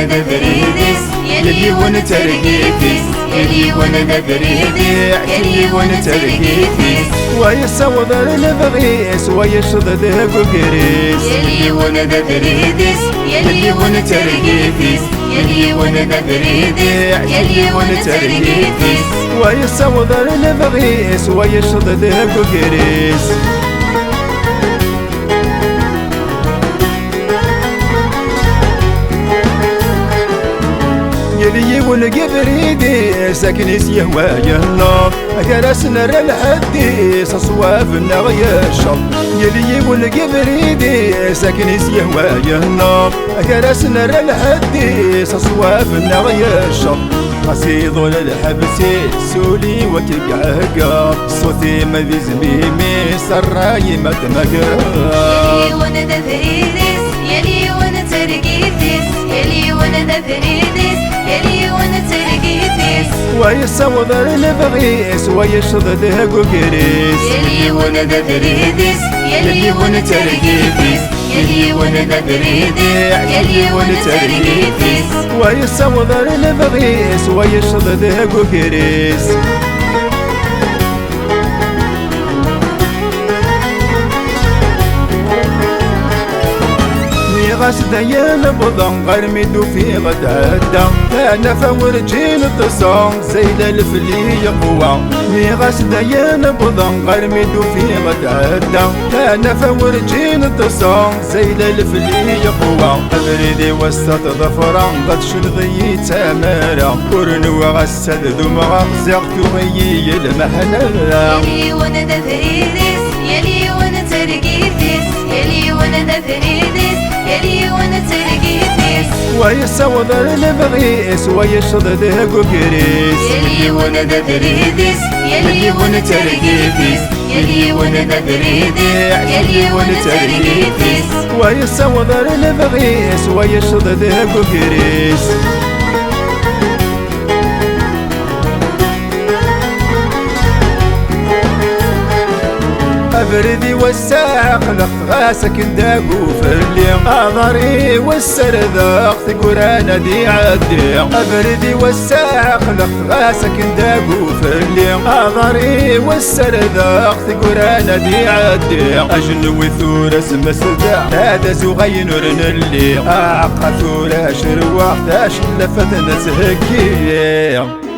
ذا بريدس يلي ونترقيتس يلي ذا بريدس يلي ونترقيتس ويسود البغيس ويشضد قريس يلي ذا بريدس يلي ونترقيتس يلي ذا بريدس يلي ونترقيتس ويسود البغيس ويشضد قريس يلي ولقي بريدي ساكنيس يهوى يهلا كراسنا الحديس صواف النغيا الشط يلي ولقي بريدي ساكنيس يهوى يهلا كراسنا الحديس صواف النغيا الشط قصيد للحبسي سولي وكيقعقا صوتي مذي زميمي سراي مدمقا يلي ونذا بريدس يلي ونترقيتس يلي ونذا بريدس يلي ونترقيتس ويسود البغيس ويشضد قريس يلي ونذا بريدس يلي ونترقيتس يلي ذا بريدس يلي ونترقيتس ويسود البغيس ويشضد قريس غاس ديان بضم غرميدو في غدادا انا فورجين التصام زيد الفلي قوى غاس ديان بضم غرميدو في غدادا انا فورجين التصام زيد الفلي قوى ابردي وسط ظفرا قد شلغي تمارا ورنو غسد ذمغا زغتو غي المحنا يلي ونذا بريدس يلي ونترقيتس يلي ونذا بريدس يلي ونترقيتس ويسود البغيس ويشضد قريس يلي ونذا بريدس يلي ونترقيتس يلي ذا بريدس يلي ونترقيتس ويسود البغيس ويشضد قريس أبردي والساق غاسك نداقو فرلي أضري والسرداق ثقرانا دي عدي أبردي والساق غاسك نداقو فرلي أضري والسرداق ثقرانا دي عدي أجنوي ثورة سمسدا هذا زغين رنلي أعقى ثورة شروع تاش لفتنا زهكي